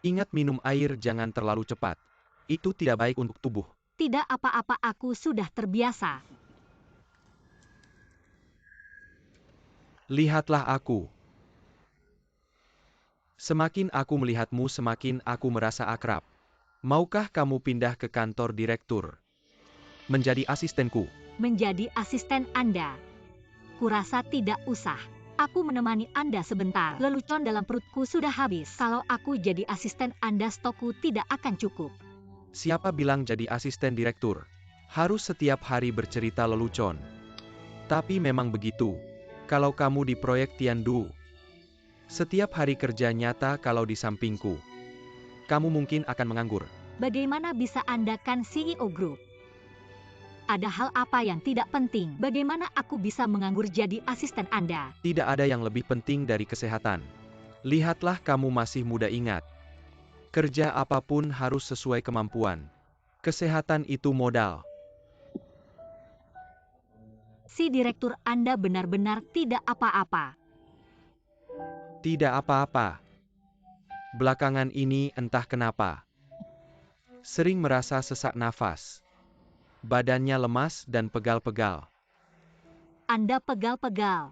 Ingat minum air jangan terlalu cepat. Itu tidak baik untuk tubuh. Tidak apa-apa, aku sudah terbiasa. Lihatlah aku. Semakin aku melihatmu semakin aku merasa akrab. Maukah kamu pindah ke kantor direktur? Menjadi asistenku. Menjadi asisten Anda. Kurasa tidak usah. Aku menemani Anda sebentar. Lelucon dalam perutku sudah habis. Kalau aku jadi asisten Anda, stokku tidak akan cukup. Siapa bilang jadi asisten direktur? Harus setiap hari bercerita lelucon. Tapi memang begitu. Kalau kamu di proyek Tiandu, setiap hari kerja nyata kalau di sampingku, kamu mungkin akan menganggur. Bagaimana bisa Anda kan CEO Group? Ada hal apa yang tidak penting? Bagaimana aku bisa menganggur jadi asisten Anda? Tidak ada yang lebih penting dari kesehatan. Lihatlah kamu masih muda, ingat. Kerja apapun harus sesuai kemampuan. Kesehatan itu modal. Si direktur Anda benar-benar tidak apa-apa. Tidak apa-apa. Belakangan ini entah kenapa. Sering merasa sesak nafas. Badannya lemas dan pegal-pegal. Anda pegal-pegal.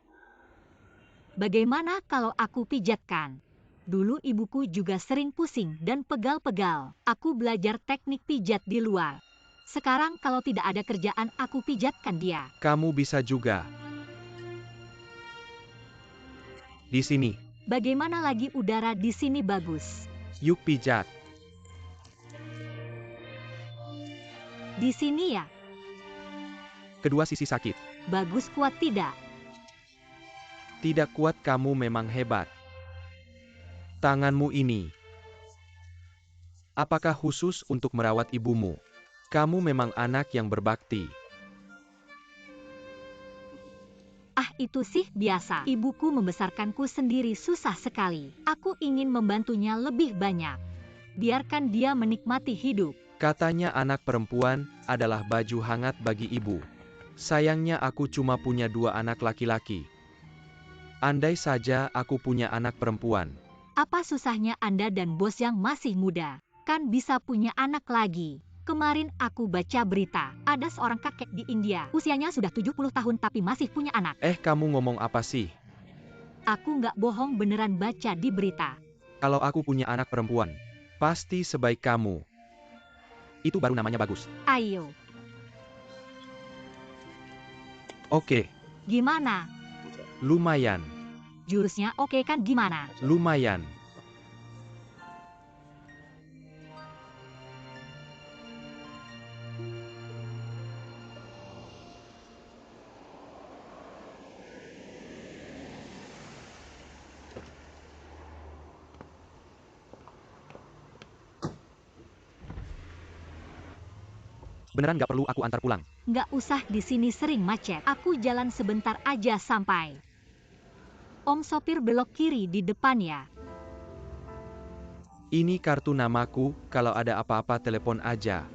Bagaimana kalau aku pijatkan? Dulu ibuku juga sering pusing dan pegal-pegal. Aku belajar teknik pijat di luar. Sekarang kalau tidak ada kerjaan, aku pijatkan dia. Kamu bisa juga. Di sini. Bagaimana lagi udara di sini bagus? Yuk pijat. Di sini ya? Kedua sisi sakit. Bagus, kuat tidak? Tidak kuat, kamu memang hebat. Tanganmu ini. Apakah khusus untuk merawat ibumu? Kamu memang anak yang berbakti. Ah, itu sih biasa. Ibuku membesarkanku sendiri susah sekali. Aku ingin membantunya lebih banyak. Biarkan dia menikmati hidup. Katanya anak perempuan adalah baju hangat bagi ibu. Sayangnya aku cuma punya 2 anak laki-laki. Andai saja aku punya anak perempuan. Apa susahnya Anda dan bos yang masih muda? Kan bisa punya anak lagi. Kemarin aku baca berita, ada seorang kakek di India. Usianya sudah 70 tahun tapi masih punya anak. Kamu ngomong apa sih? Aku nggak bohong, beneran baca di berita. Kalau aku punya anak perempuan, pasti sebaik kamu. Itu baru namanya bagus. Ayo. Oke. Gimana? Lumayan. Jurusnya oke kan gimana? Lumayan. Beneran nggak perlu aku antar pulang? Nggak usah, di sini sering macet. Aku jalan sebentar aja sampai. Om sopir, belok kiri di depan ya. Ini kartu namaku, kalau ada apa-apa telepon aja.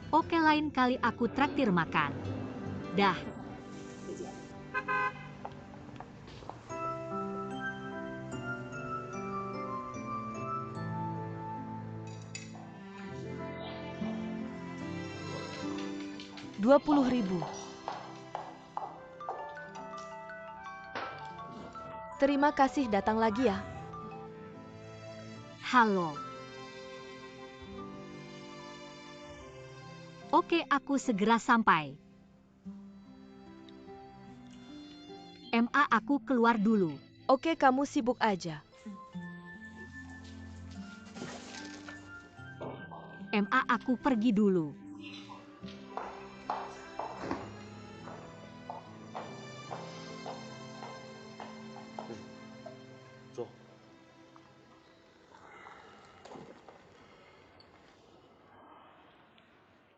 Oke, lain kali aku traktir makan. Dah. Rp20.000. Terima kasih, datang lagi ya. Halo. Oke, aku segera sampai. Aku keluar dulu. Oke, kamu sibuk aja. Aku pergi dulu.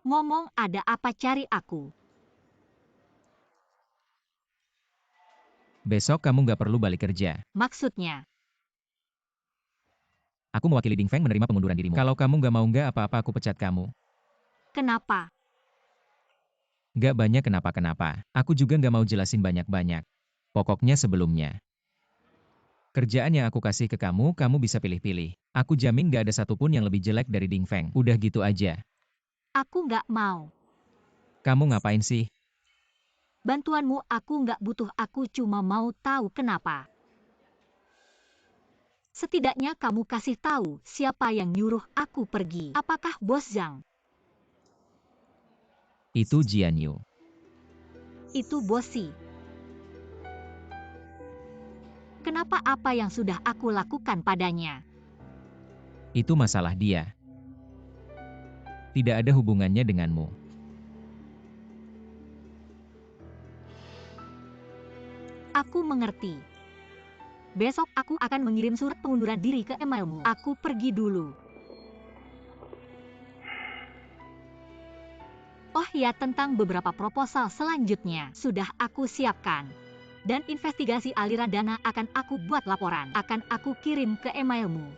Ngomong, ada apa cari aku? Besok kamu nggak perlu balik kerja. Maksudnya? Aku mewakili Ding Feng menerima pengunduran dirimu. Kalau kamu nggak mau nggak apa-apa, aku pecat kamu. Kenapa? Nggak banyak kenapa-kenapa. Aku juga nggak mau jelasin banyak-banyak. Pokoknya sebelumnya, Kerjaan yang aku kasih ke kamu, kamu bisa pilih-pilih. Aku jamin gak ada satupun yang lebih jelek dari Ding Feng. Udah gitu aja. Aku nggak mau. Kamu ngapain sih? Bantuanmu aku nggak butuh, aku cuma mau tahu kenapa. Setidaknya kamu kasih tahu siapa yang nyuruh aku pergi. Apakah Bos Zhang? Itu Jian Yu. Itu Bosi. Kenapa apa yang sudah aku lakukan padanya? Itu masalah dia. Tidak ada hubungannya denganmu. Aku mengerti. Besok aku akan mengirim surat pengunduran diri ke emailmu. Aku pergi dulu. Oh ya, tentang beberapa proposal selanjutnya sudah aku siapkan. Dan investigasi aliran dana akan aku buat laporan. Akan aku kirim ke emailmu.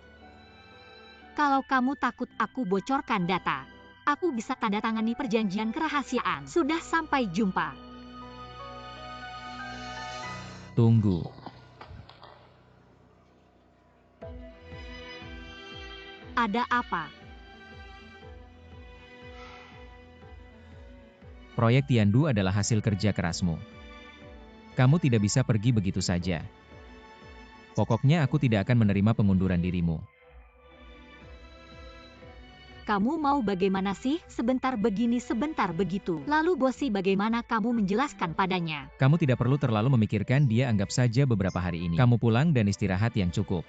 Kalau kamu takut aku bocorkan data, aku bisa tanda tangani perjanjian kerahasiaan. Sudah, sampai jumpa. Tunggu. Ada apa? Proyek Tiandu adalah hasil kerja kerasmu. Kamu tidak bisa pergi begitu saja. Pokoknya aku tidak akan menerima pengunduran dirimu. Kamu mau bagaimana sih? Sebentar begini, sebentar begitu. Lalu Bosi, bagaimana kamu menjelaskan padanya? Kamu tidak perlu terlalu memikirkan dia, anggap saja beberapa hari ini. Kamu pulang dan istirahat yang cukup.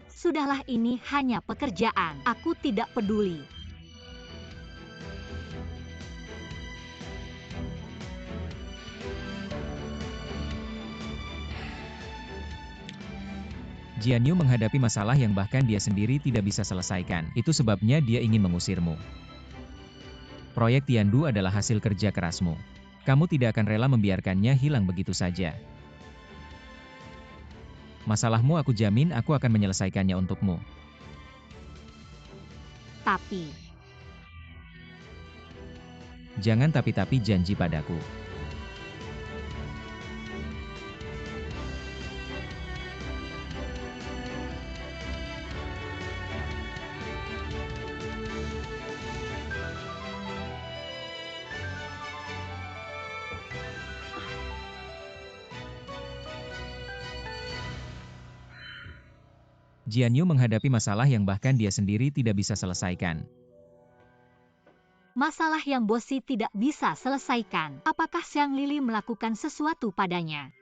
Sudahlah, ini hanya pekerjaan. Aku tidak peduli. Jian Yu menghadapi masalah yang bahkan dia sendiri tidak bisa selesaikan. Itu sebabnya dia ingin mengusirmu. Proyek Tiandu adalah hasil kerja kerasmu. Kamu tidak akan rela membiarkannya hilang begitu saja. Masalahmu aku jamin aku akan menyelesaikannya untukmu. Tapi, Jangan tapi-tapi janji padaku. Jian Yu menghadapi masalah yang bahkan dia sendiri tidak bisa selesaikan. masalah yang Bosi tidak bisa selesaikan. Apakah Xiang Lili melakukan sesuatu padanya?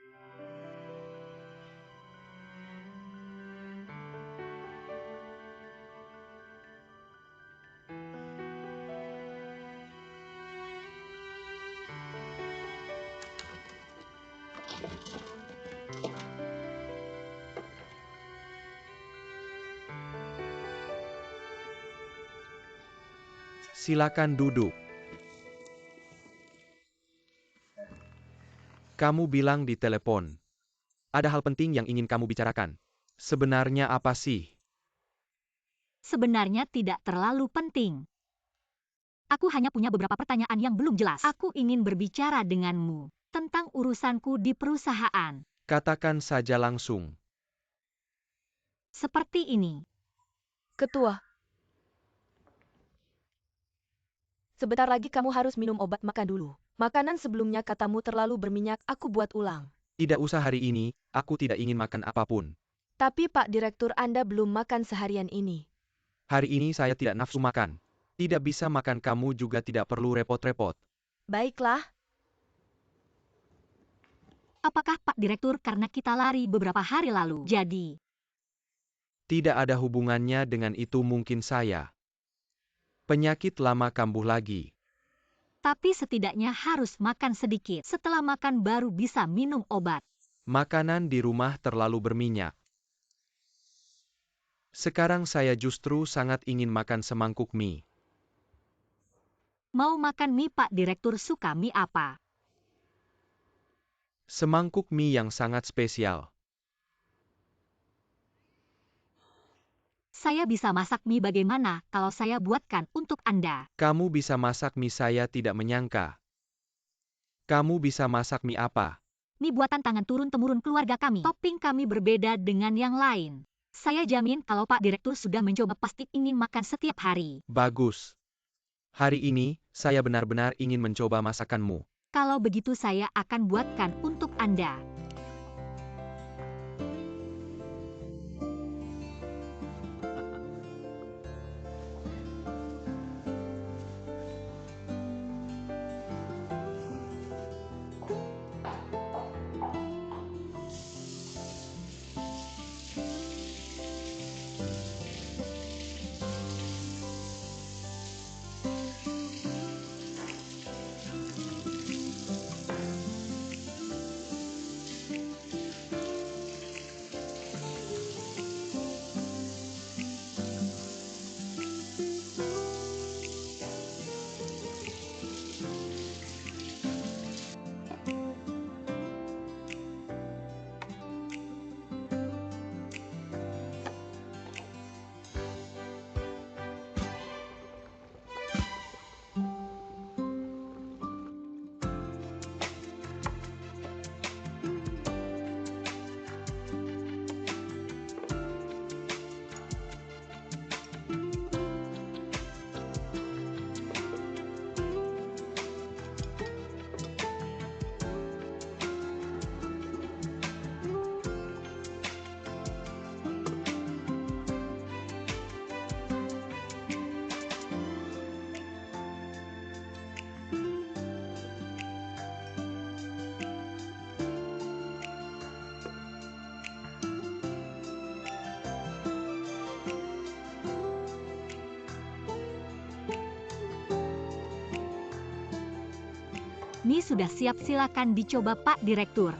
Silakan duduk. Kamu bilang di telepon. Ada hal penting yang ingin kamu bicarakan. Sebenarnya apa sih? Sebenarnya tidak terlalu penting. Aku hanya punya beberapa pertanyaan yang belum jelas. Aku ingin berbicara denganmu tentang urusanku di perusahaan. Katakan saja langsung. Seperti ini. Ketua. Sebentar lagi kamu harus minum obat, makan dulu. Makanan sebelumnya katamu terlalu berminyak, aku buat ulang. Tidak usah hari ini, aku tidak ingin makan apapun. Tapi Pak Direktur, Anda belum makan seharian ini. Hari ini saya tidak nafsu makan. Tidak bisa makan, kamu juga tidak perlu repot-repot. Baiklah. Apakah Pak Direktur karena kita lari beberapa hari lalu? Jadi, Tidak ada hubungannya dengan itu, mungkin saya. Penyakit lama kambuh lagi. tapi setidaknya harus makan sedikit. Setelah makan baru bisa minum obat. Makanan di rumah terlalu berminyak. Sekarang saya justru sangat ingin makan semangkuk mie. Mau makan mie? Pak Direktur suka mie apa? Semangkuk mie yang sangat spesial. Saya bisa masak mie, bagaimana kalau saya buatkan untuk Anda? Kamu bisa masak mie, saya tidak menyangka. Kamu bisa masak mie apa? Mie buatan tangan turun-temurun keluarga kami. Topping kami berbeda dengan yang lain. Saya jamin kalau Pak Direktur sudah mencoba pasti ingin makan setiap hari. Bagus. Hari ini, saya benar-benar ingin mencoba masakanmu. Kalau begitu saya akan buatkan untuk Anda. Mie sudah siap, silakan dicoba Pak Direktur.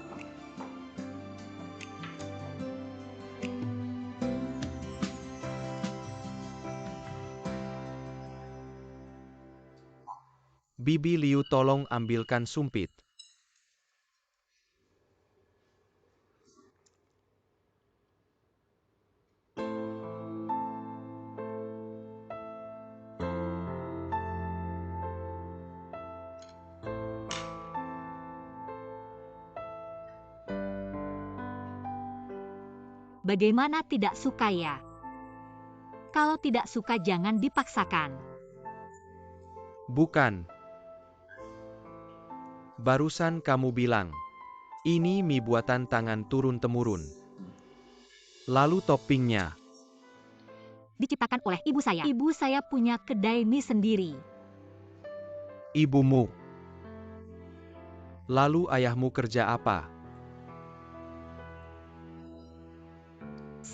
Bibi Liu, tolong ambilkan sumpit. Bagaimana tidak suka ya? Kalau tidak suka jangan dipaksakan. Bukan. Barusan kamu bilang, ini mie buatan tangan turun-temurun. Lalu toppingnya. Diciptakan oleh ibu saya. Ibu saya punya kedai mie sendiri. Ibumu. Lalu ayahmu kerja apa?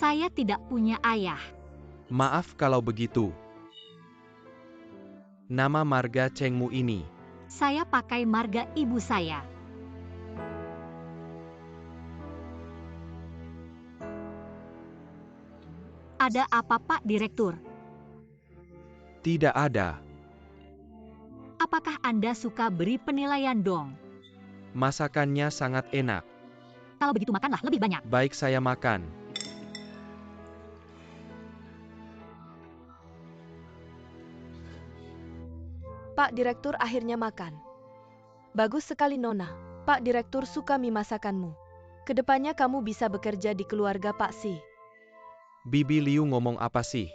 Saya tidak punya ayah. Maaf kalau begitu. Nama marga Chengmu ini. Saya pakai marga ibu saya. Ada apa Pak Direktur? Tidak ada. Apakah Anda suka beri penilaian dong? Masakannya sangat enak. Kalau begitu makanlah lebih banyak. Baik, saya makan. Pak Direktur akhirnya makan. Bagus sekali Nona. Pak Direktur suka mie masakanmu. Kedepannya kamu bisa bekerja di keluarga Pak Si. Bibi Liu ngomong apa sih?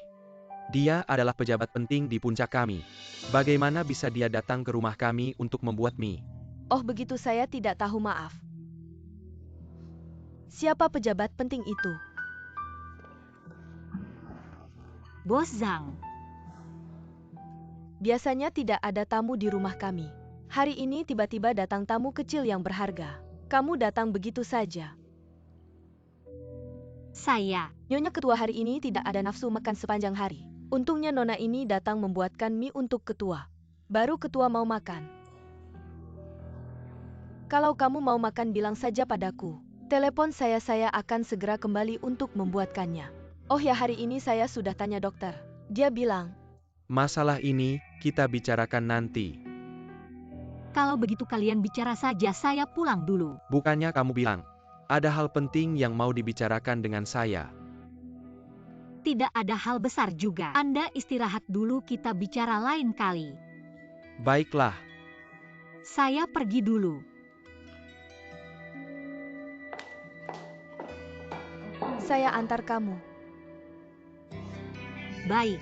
Dia adalah pejabat penting di puncak kami. Bagaimana bisa dia datang ke rumah kami untuk membuat mie? Oh begitu, saya tidak tahu, maaf. Siapa pejabat penting itu? Bos Zhang. Biasanya tidak ada tamu di rumah kami. Hari ini tiba-tiba datang tamu kecil yang berharga. Kamu datang begitu saja. Saya. Nyonya Ketua hari ini tidak ada nafsu makan sepanjang hari. Untungnya Nona ini datang membuatkan mie untuk Ketua. Baru Ketua mau makan. Kalau kamu mau makan bilang saja padaku. Telepon saya akan segera kembali untuk membuatkannya. Oh ya, hari ini saya sudah tanya dokter. Dia bilang, Masalah ini, kita bicarakan nanti. Kalau begitu kalian bicara saja, saya pulang dulu. Bukannya kamu bilang, ada hal penting yang mau dibicarakan dengan saya. Tidak ada hal besar juga. Anda istirahat dulu, kita bicara lain kali. Baiklah. Saya pergi dulu. Saya antar kamu. Baik.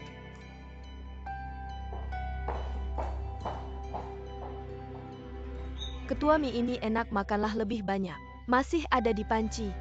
Ketua mie ini enak, makanlah lebih banyak. Masih ada di panci.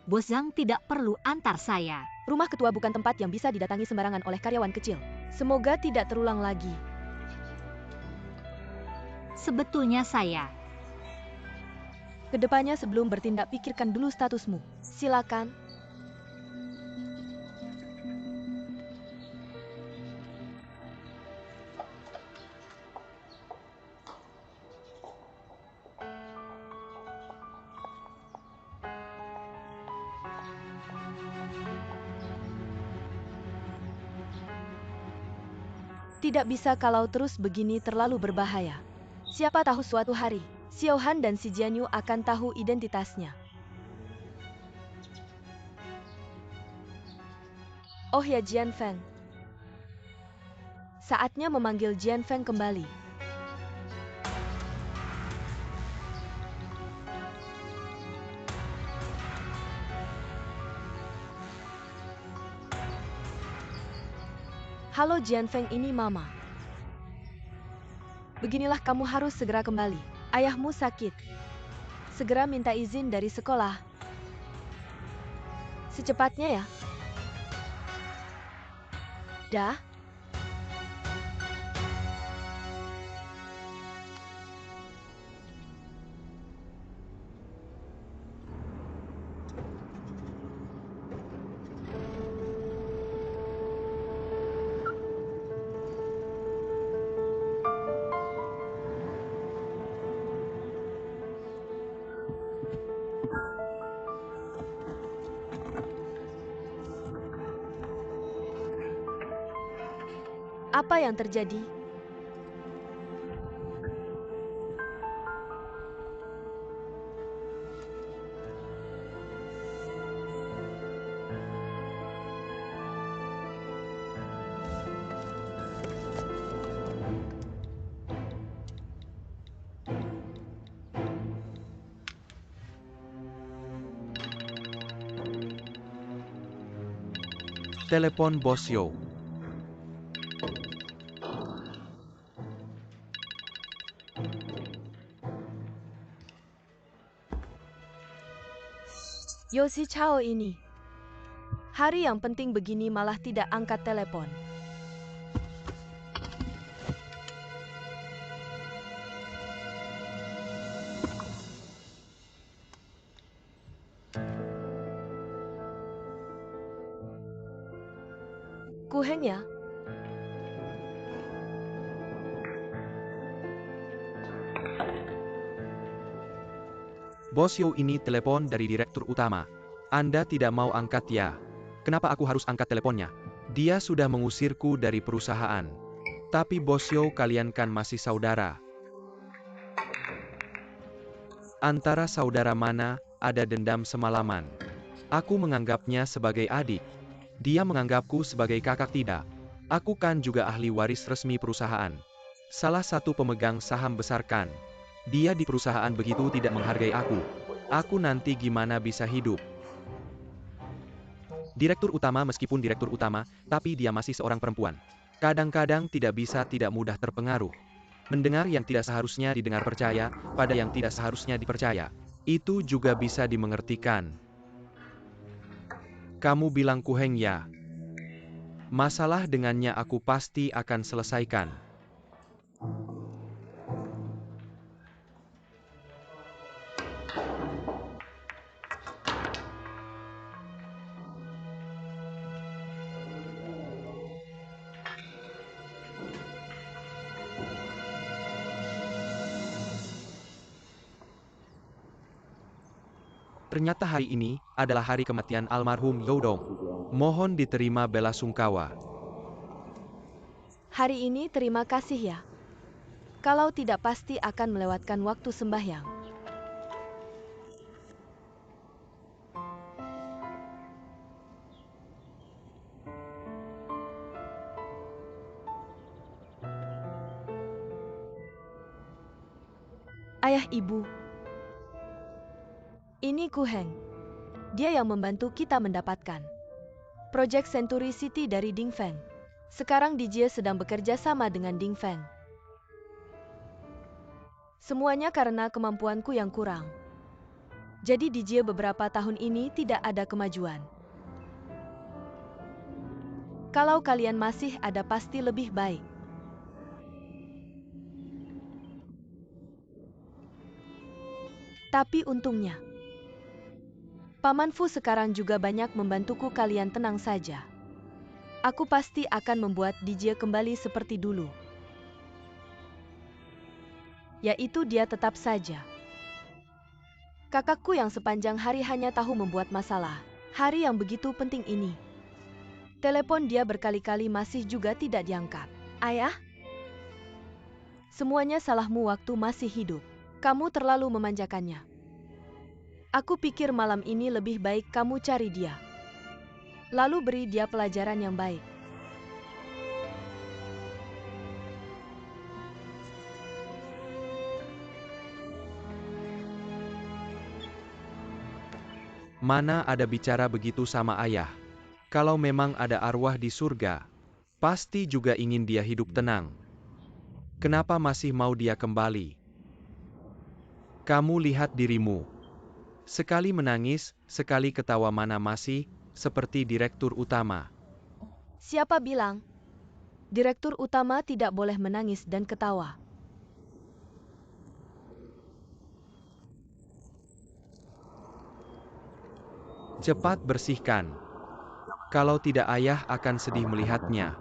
Bos Zhang tidak perlu antar saya. Rumah ketua bukan tempat yang bisa didatangi sembarangan oleh karyawan kecil. Semoga tidak terulang lagi. Sebetulnya saya. Kedepannya sebelum bertindak pikirkan dulu statusmu. Silakan. Tidak bisa kalau terus begini, terlalu berbahaya. Siapa tahu suatu hari, Xiao Han dan si Jianyu akan tahu identitasnya. Oh ya, Jian Feng. Saatnya memanggil Jian Feng kembali. Halo Jian Feng, ini Mama. Beginilah, kamu harus segera kembali. Ayahmu sakit. Segera minta izin dari sekolah. Secepatnya ya. Dah. Apa yang terjadi? Telepon Bos Yo. Yoshi Chao ini. Hari yang penting begini malah tidak angkat telepon. Kuheng ya? Bos Yo, ini telepon dari direktur utama. Anda tidak mau angkat ya? Kenapa aku harus angkat teleponnya? Dia sudah mengusirku dari perusahaan. Tapi Bos Yo, kalian kan masih saudara. Antara saudara mana ada dendam semalaman? Aku menganggapnya sebagai adik. Dia menganggapku sebagai kakak, tidak. Aku kan juga ahli waris resmi perusahaan. Salah satu pemegang saham besar kan. Dia di perusahaan begitu tidak menghargai aku. Aku nanti gimana bisa hidup? Direktur utama meskipun direktur utama, tapi dia masih seorang perempuan. Kadang-kadang tidak mudah terpengaruh. Mendengar yang tidak seharusnya didengar, percaya pada yang tidak seharusnya dipercaya. Itu juga bisa dimengertikan. Kamu bilang Kuheng ya? Masalah dengannya aku pasti akan selesaikan. Ternyata hari ini adalah hari kematian almarhum Youdong. Mohon diterima bela sungkawa. Hari ini terima kasih ya. Kalau tidak pasti akan melewatkan waktu sembahyang. Ayah ibu. Ini Ku Heng. Dia yang membantu kita mendapatkan proyek Century City dari Ding Feng. Sekarang Dijie sedang bekerja sama dengan Ding Feng. Semuanya karena kemampuanku yang kurang. Jadi Dijie beberapa tahun ini tidak ada kemajuan. Kalau kalian masih ada pasti lebih baik. Tapi untungnya, Paman Fu sekarang juga banyak membantuku. Kalian tenang saja. Aku pasti akan membuat Dijie kembali seperti dulu. Yaitu dia tetap saja kakakku yang sepanjang hari hanya tahu membuat masalah. Hari yang begitu penting ini. Telepon dia berkali-kali masih juga tidak diangkat. Ayah? Semuanya salahmu waktu masih hidup. Kamu terlalu memanjakannya. Aku pikir malam ini lebih baik kamu cari dia. Lalu beri dia pelajaran yang baik. Mana ada bicara begitu sama ayah. Kalau memang ada arwah di surga, pasti juga ingin dia hidup tenang. Kenapa masih mau dia kembali? Kamu lihat dirimu. Sekali menangis, sekali ketawa, mana masih seperti direktur utama. Siapa bilang direktur utama tidak boleh menangis dan ketawa? Cepat bersihkan. Kalau tidak ayah akan sedih melihatnya.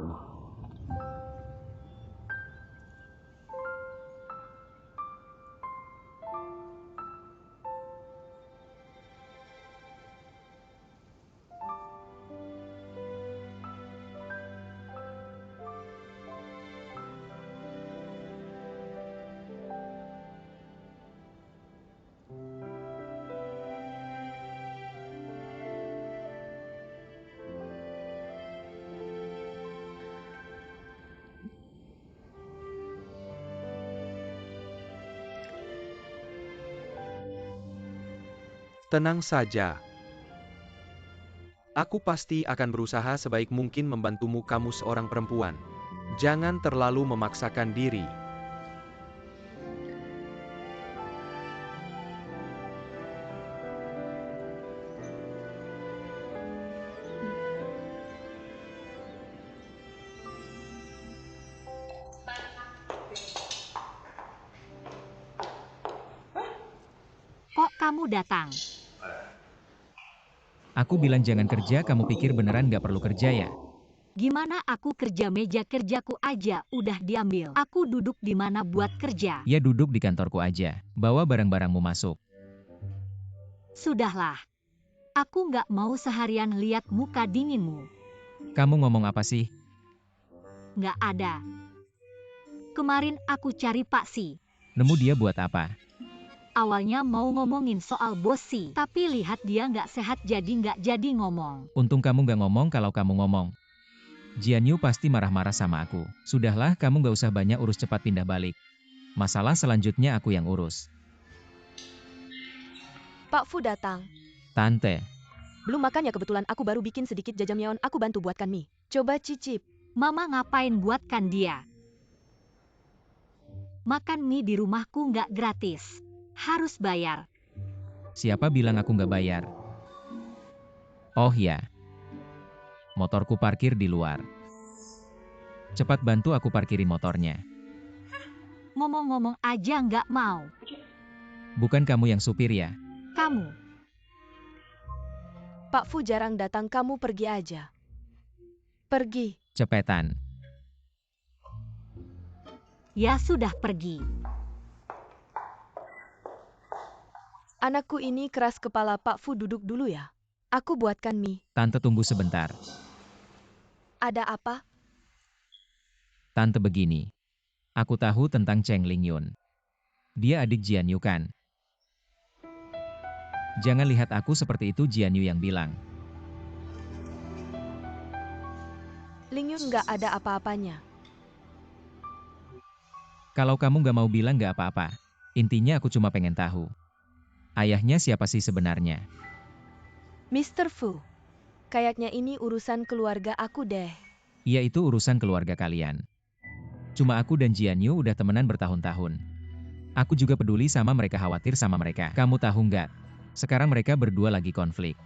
Tenang saja. Aku pasti akan berusaha sebaik mungkin membantumu. Kamu seorang perempuan. Jangan terlalu memaksakan diri. Kok kamu datang? Aku bilang jangan kerja, kamu pikir beneran nggak perlu kerja ya? Gimana aku kerja, meja kerjaku aja udah diambil. Aku duduk di mana buat kerja? Ya duduk di kantorku aja. Bawa barang-barangmu masuk. Sudahlah. Aku nggak mau seharian lihat muka dinginmu. Kamu ngomong apa sih? Nggak ada. Kemarin aku cari Pak Si. Nemu dia buat apa? Awalnya mau ngomongin soal bos Si, tapi lihat dia nggak sehat jadi nggak jadi ngomong. Untung kamu nggak ngomong. Kalau kamu ngomong, Jian Yu pasti marah-marah sama aku. Sudahlah, kamu nggak usah banyak urus, cepat pindah balik. Masalah selanjutnya aku yang urus. Pak Fu datang. Tante, Belum makan ya, kebetulan aku baru bikin sedikit jajangmyeon, aku bantu buatkan mie. Coba cicip. Mama ngapain buatkan dia? Makan mie di rumahku nggak gratis. Harus bayar. siapa bilang aku nggak bayar? Oh ya, motorku parkir di luar. Cepat bantu aku parkirin motornya. Ngomong-ngomong aja nggak mau. Bukan kamu yang supir ya? Kamu. Pak Fu jarang datang, kamu pergi aja. Pergi. Cepetan. Ya sudah, pergi. Anakku ini keras kepala. Pak Fu duduk dulu ya. Aku buatkan mie. Tante tunggu sebentar. Ada apa? Tante begini. Aku tahu tentang Cheng Lingyun. Dia adik Jian Yu kan? Jangan lihat aku seperti itu, Jian Yu yang bilang. Lingyun nggak ada apa-apanya. Kalau kamu nggak mau bilang nggak apa-apa. Intinya aku cuma pengen tahu. Ayahnya siapa sih sebenarnya? Mr. Fu, kayaknya ini urusan keluarga aku deh. Iya itu urusan keluarga kalian. Cuma aku dan Jian Yu udah temenan bertahun-tahun. Aku juga peduli sama mereka, khawatir sama mereka. Kamu tahu nggak? Sekarang mereka berdua lagi konflik.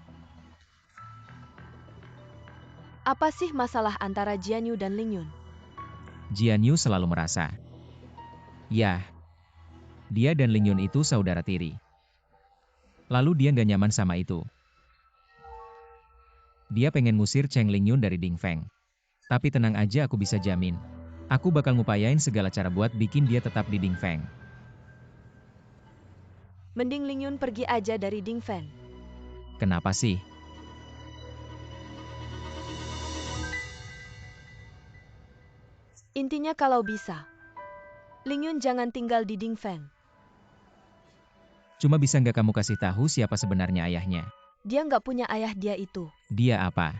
Apa sih masalah antara Jian Yu dan Ling Yun? Jian Yu selalu merasa, yah, dia dan Ling Yun itu saudara tiri. Lalu dia nggak nyaman sama itu. Dia pengen ngusir Cheng Ling Yun dari Ding Feng. Tapi tenang aja, aku bisa jamin. Aku bakal ngupayain segala cara buat bikin dia tetap di Ding Feng. Mending Ling Yun pergi aja dari Ding Feng. Kenapa sih? Intinya kalau bisa, Ling Yun jangan tinggal di Ding Feng. Cuma bisa nggak kamu kasih tahu siapa sebenarnya ayahnya? Dia nggak punya ayah, dia itu. Dia apa?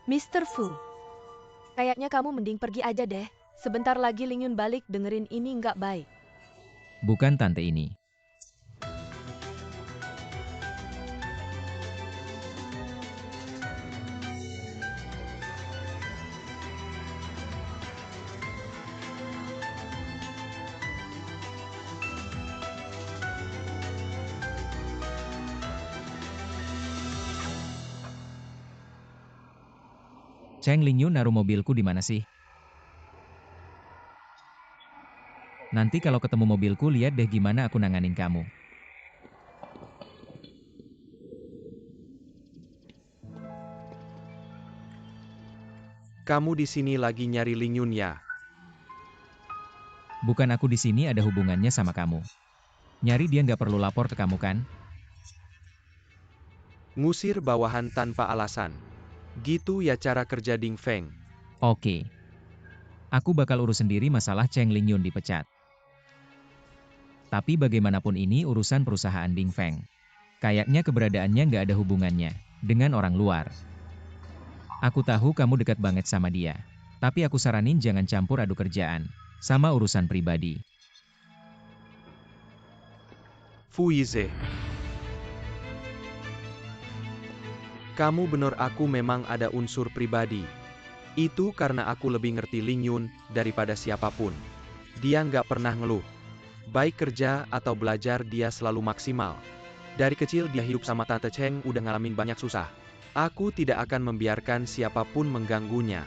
Mr. Fu, kayaknya kamu mending pergi aja deh. Sebentar lagi Ling Yun balik, dengerin ini nggak baik. Bukan tante ini. Cheng Ling Yun naruh mobilku di mana sih? Nanti kalau ketemu mobilku lihat deh gimana aku nanganin kamu. Kamu di sini lagi nyari Ling Yun ya? Bukan, aku di sini ada hubungannya sama kamu. Nyari dia nggak perlu lapor ke kamu kan? Ngusir bawahan tanpa alasan. Gitu ya cara kerja Ding Feng. Oke. Aku bakal urus sendiri masalah Cheng Ling Yun dipecat. Tapi bagaimanapun ini urusan perusahaan Ding Feng. Kayaknya keberadaannya nggak ada hubungannya dengan orang luar. Aku tahu kamu dekat banget sama dia. Tapi aku saranin jangan campur aduk kerjaan sama urusan pribadi. Fu Yize. Kamu bener, aku memang ada unsur pribadi. Itu karena aku lebih ngerti Ling Yun daripada siapapun. Dia nggak pernah ngeluh. Baik kerja atau belajar dia selalu maksimal. Dari kecil dia hidup sama Tante Cheng, udah ngalamin banyak susah. Aku tidak akan membiarkan siapapun mengganggunya.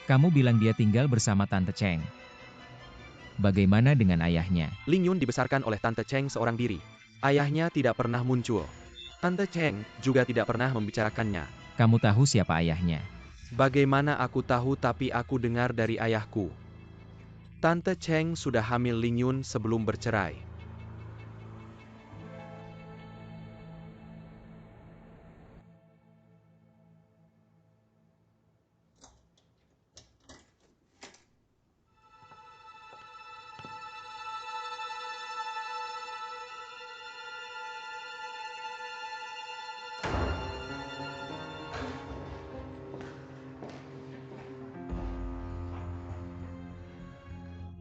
Kamu bilang dia tinggal bersama Tante Cheng. Bagaimana dengan ayahnya? Ling Yun dibesarkan oleh Tante Cheng seorang diri. Ayahnya tidak pernah muncul. Tante Cheng juga tidak pernah membicarakannya. Kamu tahu siapa ayahnya? Bagaimana aku tahu, tapi aku dengar dari ayahku. Tante Cheng sudah hamil Ling Yun sebelum bercerai.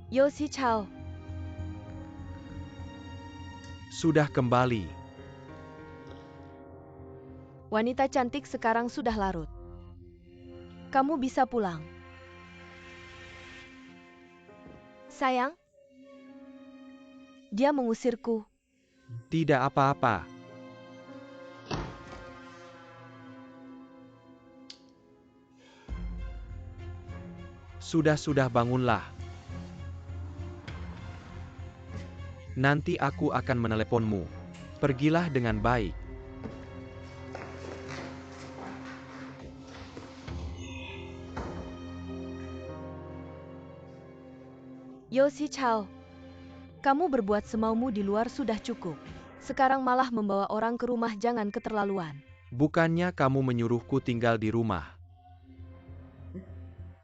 Yo Si Chao, Sudah kembali. wanita cantik sekarang sudah larut. Kamu bisa pulang. Sayang, dia mengusirku. Tidak apa-apa. Sudah, bangunlah. Nanti aku akan meneleponmu. Pergilah dengan baik. Yo Si Chao, kamu berbuat semaumu di luar sudah cukup. Sekarang malah membawa orang ke rumah, jangan keterlaluan. Bukannya kamu menyuruhku tinggal di rumah.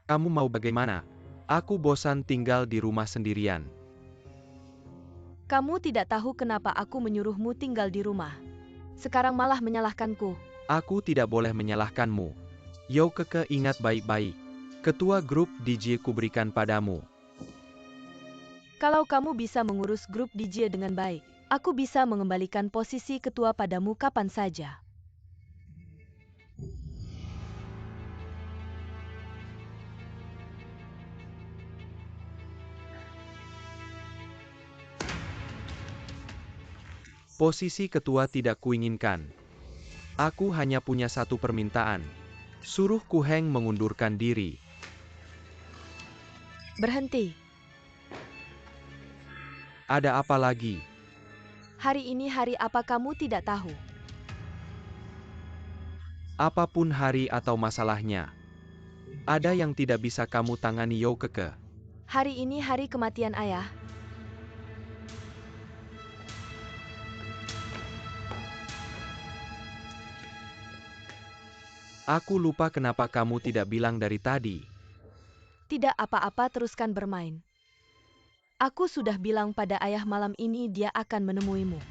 Kamu mau bagaimana? Aku bosan tinggal di rumah sendirian. Kamu tidak tahu kenapa aku menyuruhmu tinggal di rumah. Sekarang malah menyalahkanku. Aku tidak boleh menyalahkanmu. Yo Keke, ingat baik-baik. Ketua grup DJ kuberikan padamu. Kalau kamu bisa mengurus grup DJ dengan baik, aku bisa mengembalikan posisi ketua padamu kapan saja. Posisi ketua tidak kuinginkan. Aku hanya punya satu permintaan. Suruh Ku Heng mengundurkan diri. Berhenti. Ada apa lagi? Hari ini hari apa kamu tidak tahu? Apapun hari atau masalahnya. Ada yang tidak bisa kamu tangani Yo Keke. Hari ini hari kematian ayah. Aku lupa kenapa kamu tidak bilang dari tadi. Tidak apa-apa, teruskan bermain. Aku sudah bilang pada ayah malam ini dia akan menemuimu.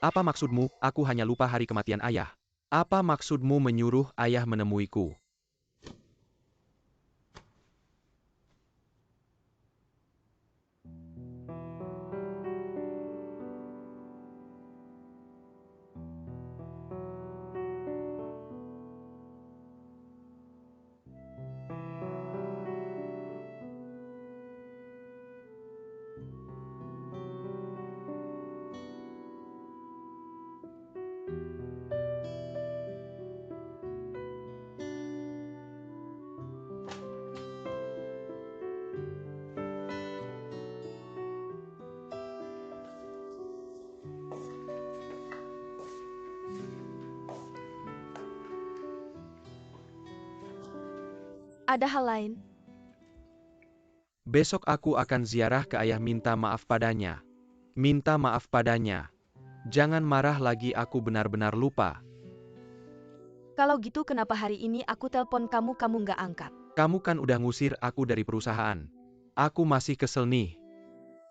Apa maksudmu? Aku hanya lupa hari kematian ayah. Apa maksudmu menyuruh ayah menemuiku? Ada hal lain? Besok aku akan ziarah ke ayah, minta maaf padanya. Minta maaf padanya. Jangan marah lagi, aku benar-benar lupa. Kalau gitu kenapa hari ini aku telepon kamu nggak angkat? Kamu kan udah ngusir aku dari perusahaan. Aku masih kesel nih.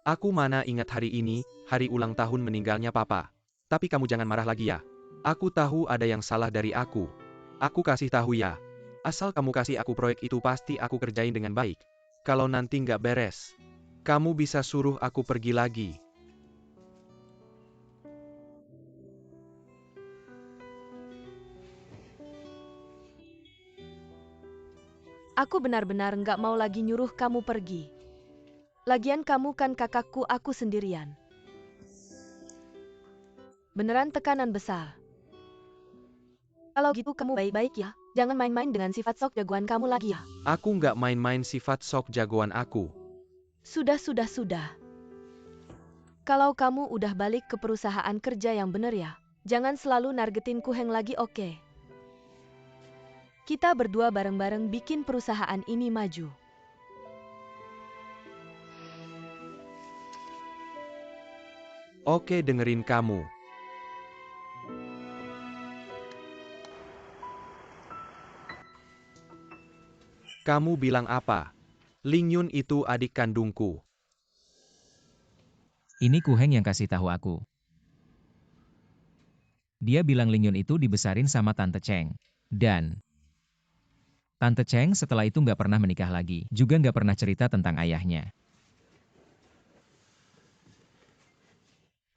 Aku mana ingat hari ini, hari ulang tahun meninggalnya papa. Tapi kamu jangan marah lagi ya. Aku tahu ada yang salah dari aku. Aku kasih tahu ya. Asal kamu kasih aku proyek itu pasti aku kerjain dengan baik. Kalau nanti nggak beres, kamu bisa suruh aku pergi lagi. Aku benar-benar nggak mau lagi nyuruh kamu pergi. Lagian kamu kan kakakku, aku sendirian. Beneran tekanan besar. Kalau gitu kamu baik-baik ya. Jangan main-main dengan sifat sok jagoan kamu lagi ya. Aku nggak main-main sifat sok jagoan aku. Sudah. Kalau kamu udah balik ke perusahaan kerja yang bener ya. Jangan selalu nargetin Ku Heng lagi, oke? Kita berdua bareng-bareng bikin perusahaan ini maju. Oke, dengerin kamu. Kamu bilang apa? Ling Yun itu adik kandungku. Ini Ku Heng yang kasih tahu aku. Dia bilang Ling Yun itu dibesarin sama Tante Cheng. Dan Tante Cheng setelah itu nggak pernah menikah lagi. Juga nggak pernah cerita tentang ayahnya.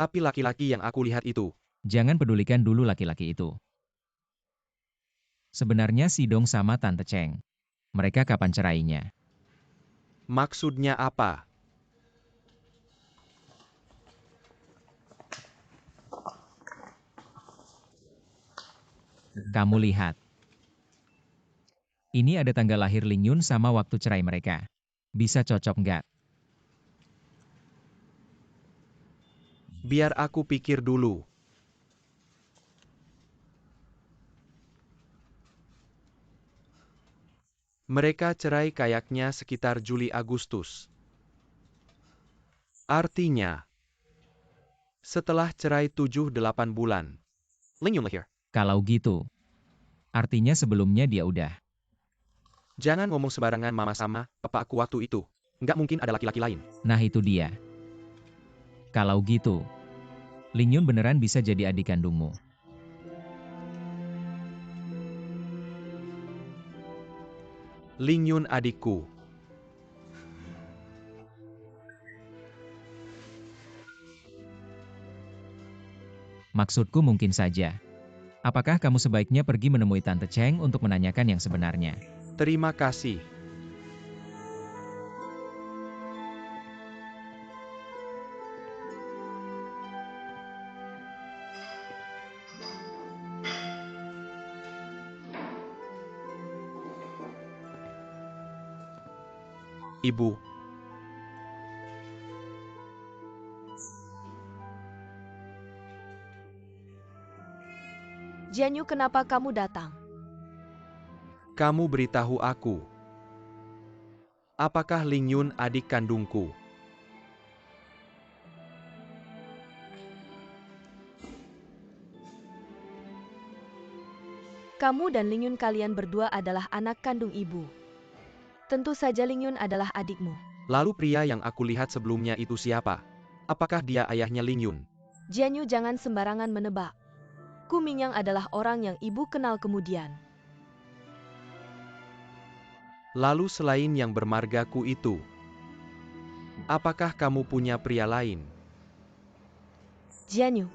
Tapi laki-laki yang aku lihat itu. Jangan pedulikan dulu laki-laki itu. Sebenarnya Si Dong sama Tante Cheng. Mereka kapan cerainya? Maksudnya apa? Kamu lihat. Ini ada tanggal lahir Ling Yun sama waktu cerai mereka. Bisa cocok nggak? Biar aku pikir dulu. Mereka cerai kayaknya sekitar Juli Agustus. Artinya, setelah cerai 7-8 bulan. Ling Yun lahir. Kalau gitu, artinya sebelumnya dia udah. Jangan ngomong sembarangan, mama sama papa aku waktu itu. Nggak mungkin ada laki-laki lain. Nah itu dia. Kalau gitu, Ling Yun beneran bisa jadi adik kandungmu. Lingyun adikku. Maksudku mungkin saja. Apakah kamu sebaiknya pergi menemui Tante Cheng untuk menanyakan yang sebenarnya? Terima kasih. Ibu. Jianyu, kenapa kamu datang? Kamu beritahu aku. Apakah Lingyun adik kandungku? Kamu dan Lingyun kalian berdua adalah anak kandung ibu. Tentu saja Lingyun adalah adikmu. Lalu pria yang aku lihat sebelumnya itu siapa? Apakah dia ayahnya Lingyun? Jianyu, jangan sembarangan menebak. Ku Mingyang adalah orang yang ibu kenal kemudian. Lalu selain yang bermargaku itu, apakah kamu punya pria lain? Jianyu,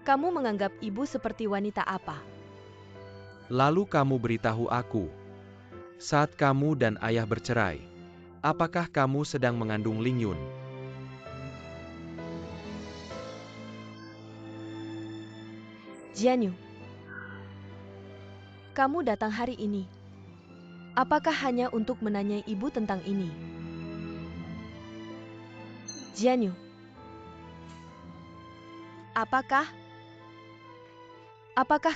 kamu menganggap ibu seperti wanita apa? Lalu kamu beritahu aku. Saat kamu dan ayah bercerai, apakah kamu sedang mengandung Lingyun? Jianyu, kamu datang hari ini. Apakah hanya untuk menanyai ibu tentang ini? Jianyu, apakah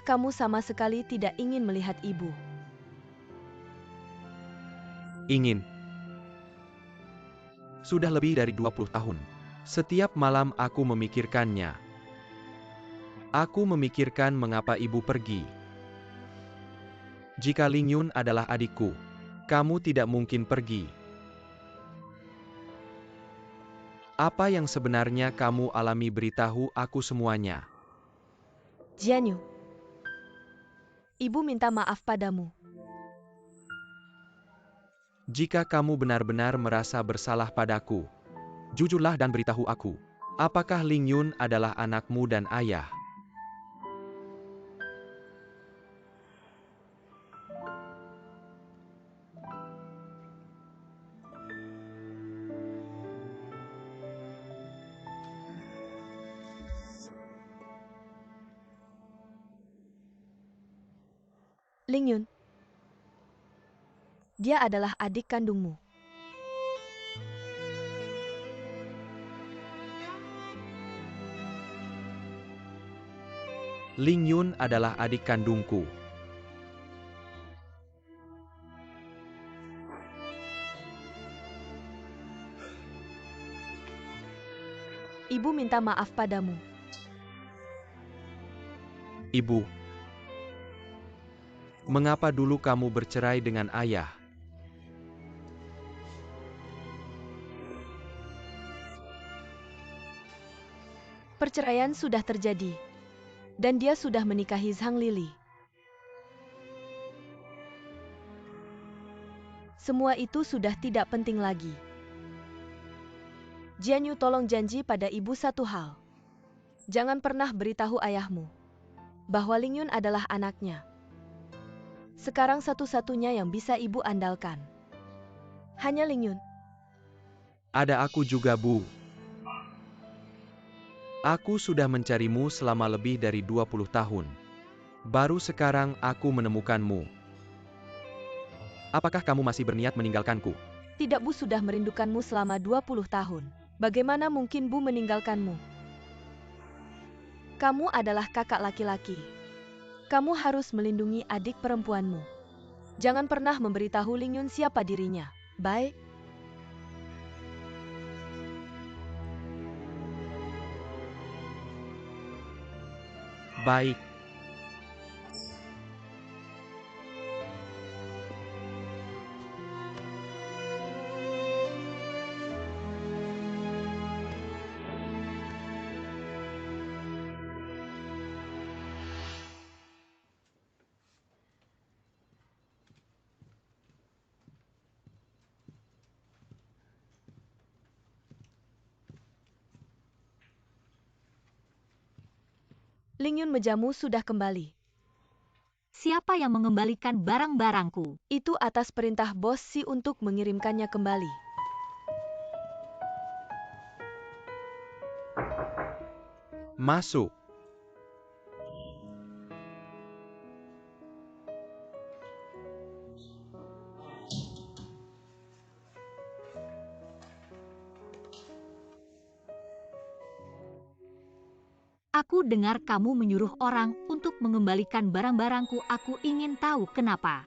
kamu sama sekali tidak ingin melihat ibu? Ingin. Sudah lebih dari 20 tahun. Setiap malam aku memikirkannya. Aku memikirkan mengapa ibu pergi. Jika Lingyun adalah adikku, kamu tidak mungkin pergi. Apa yang sebenarnya kamu alami, beritahu aku semuanya. Jianyu, ibu minta maaf padamu. Jika kamu benar-benar merasa bersalah padaku, jujurlah dan beritahu aku. Apakah Lingyun adalah anakmu dan ayah? Lingyun, dia adalah adik kandungmu. Lingyun adalah adik kandungku. Ibu minta maaf padamu. Ibu, mengapa dulu kamu bercerai dengan ayah? Perceraian sudah terjadi. Dan dia sudah menikahi Zhang Lili. Semua itu sudah tidak penting lagi. Jianyu, tolong janji pada ibu satu hal. Jangan pernah beritahu ayahmu bahwa Lingyun adalah anaknya. Sekarang satu-satunya yang bisa ibu andalkan hanya Lingyun. Ada aku juga, Bu. Aku sudah mencarimu selama lebih dari 20 tahun. Baru sekarang aku menemukanmu. Apakah kamu masih berniat meninggalkanku? Tidak, Bu sudah merindukanmu selama 20 tahun. Bagaimana mungkin Bu meninggalkanmu? Kamu adalah kakak laki-laki. Kamu harus melindungi adik perempuanmu. Jangan pernah memberitahu Lingyun siapa dirinya. Baik? Baik. Ling Yun menjamu sudah kembali. Siapa yang mengembalikan barang-barangku? Itu atas perintah bos Si untuk mengirimkannya kembali. Masuk. Aku dengar kamu menyuruh orang untuk mengembalikan barang-barangku. Aku ingin tahu kenapa.